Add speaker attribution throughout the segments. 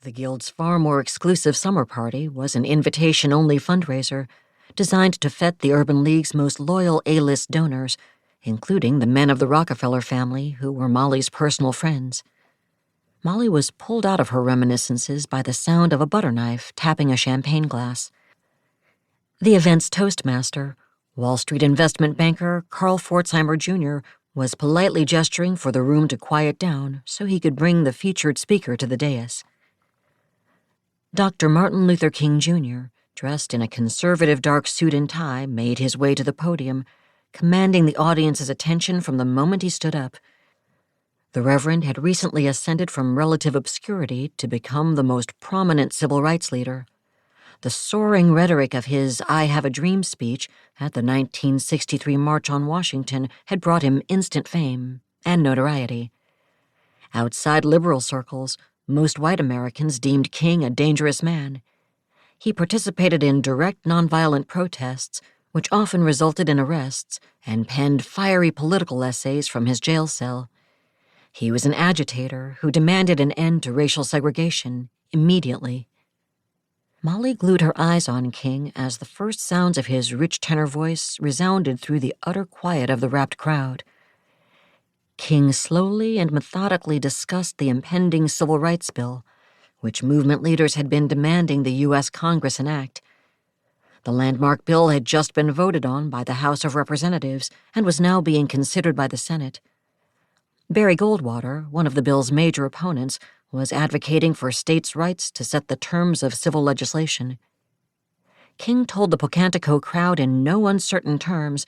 Speaker 1: The Guild's far more exclusive summer party was an invitation-only fundraiser designed to fet the Urban League's most loyal A-list donors, including the men of the Rockefeller family who were Mollie's personal friends. Mollie was pulled out of her reminiscences by the sound of a butter knife tapping a champagne glass. The event's toastmaster, Wall Street investment banker Carl Pforzheimer Jr., was politely gesturing for the room to quiet down so he could bring the featured speaker to the dais. Dr. Martin Luther King Jr., dressed in a conservative dark suit and tie, made his way to the podium, commanding the audience's attention from the moment he stood up. The Reverend had recently ascended from relative obscurity to become the most prominent civil rights leader. The soaring rhetoric of his I Have a Dream speech at the 1963 March on Washington had brought him instant fame and notoriety. Outside liberal circles, most white Americans deemed King a dangerous man. He participated in direct nonviolent protests, which often resulted in arrests, and penned fiery political essays from his jail cell. He was an agitator who demanded an end to racial segregation immediately. Mollie glued her eyes on King as the first sounds of his rich tenor voice resounded through the utter quiet of the rapt crowd. King slowly and methodically discussed the impending civil rights bill, which movement leaders had been demanding the U.S. Congress enact. The landmark bill had just been voted on by the House of Representatives and was now being considered by the Senate. Barry Goldwater, one of the bill's major opponents, was advocating for states' rights to set the terms of civil legislation. King told the Pocantico crowd in no uncertain terms,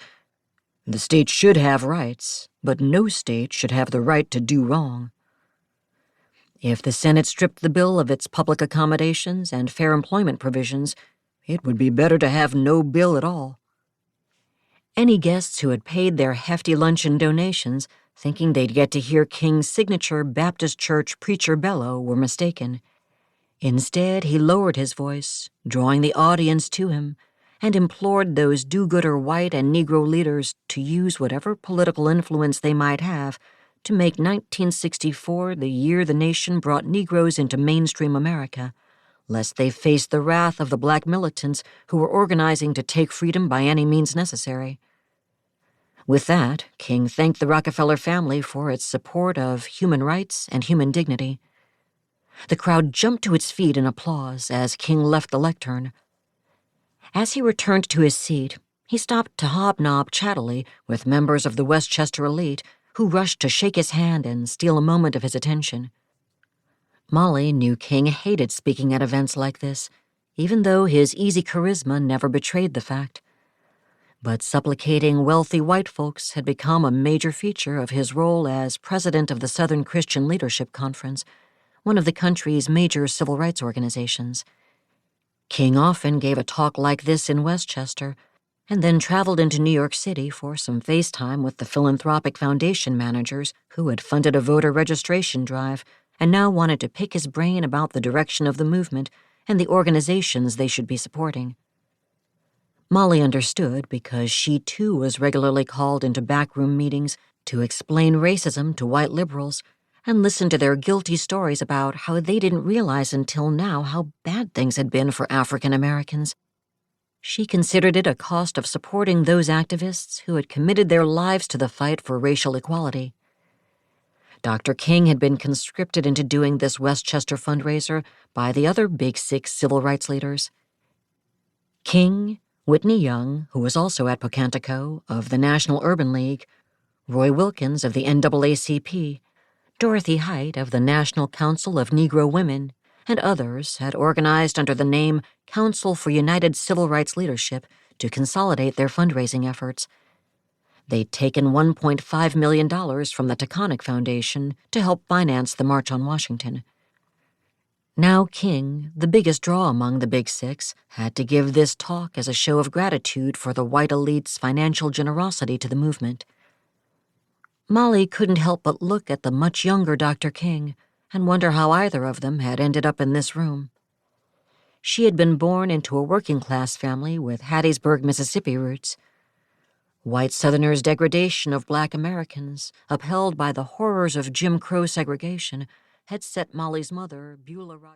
Speaker 1: "The state should have rights, but no state should have the right to do wrong." If the Senate stripped the bill of its public accommodations and fair employment provisions, it would be better to have no bill at all. Any guests who had paid their hefty luncheon donations, thinking they'd get to hear King's signature Baptist church preacher bellow, were mistaken. Instead, he lowered his voice, drawing the audience to him, and implored those do-gooder white and Negro leaders to use whatever political influence they might have to make 1964 the year the nation brought Negroes into mainstream America, lest they face the wrath of the black militants who were organizing to take freedom by any means necessary. With that, King thanked the Rockefeller family for its support of human rights and human dignity. The crowd jumped to its feet in applause as King left the lectern. As he returned to his seat, he stopped to hobnob chattily with members of the Westchester elite who rushed to shake his hand and steal a moment of his attention. Mollie knew King hated speaking at events like this, even though his easy charisma never betrayed the fact. But supplicating wealthy white folks had become a major feature of his role as president of the Southern Christian Leadership Conference, one of the country's major civil rights organizations. King often gave a talk like this in Westchester, and then traveled into New York City for some FaceTime with the philanthropic foundation managers who had funded a voter registration drive and now wanted to pick his brain about the direction of the movement and the organizations they should be supporting. Mollie understood because she too was regularly called into backroom meetings to explain racism to white liberals and listen to their guilty stories about how they didn't realize until now how bad things had been for African Americans. She considered it a cost of supporting those activists who had committed their lives to the fight for racial equality. Dr. King had been conscripted into doing this Westchester fundraiser by the other Big Six civil rights leaders. King, Whitney Young, who was also at Pocantico, of the National Urban League, Roy Wilkins of the NAACP, Dorothy Height of the National Council of Negro Women, and others had organized under the name Council for United Civil Rights Leadership to consolidate their fundraising efforts. They'd taken $1.5 million from the Taconic Foundation to help finance the March on Washington. Now King, the biggest draw among the Big Six, had to give this talk as a show of gratitude for the white elite's financial generosity to the movement. Mollie couldn't help but look at the much younger Dr. King and wonder how either of them had ended up in this room. She had been born into a working-class family with Hattiesburg, Mississippi roots. White Southerners' degradation of black Americans, upheld by the horrors of Jim Crow segregation, had set Mollie's mother, Beulah Rogers.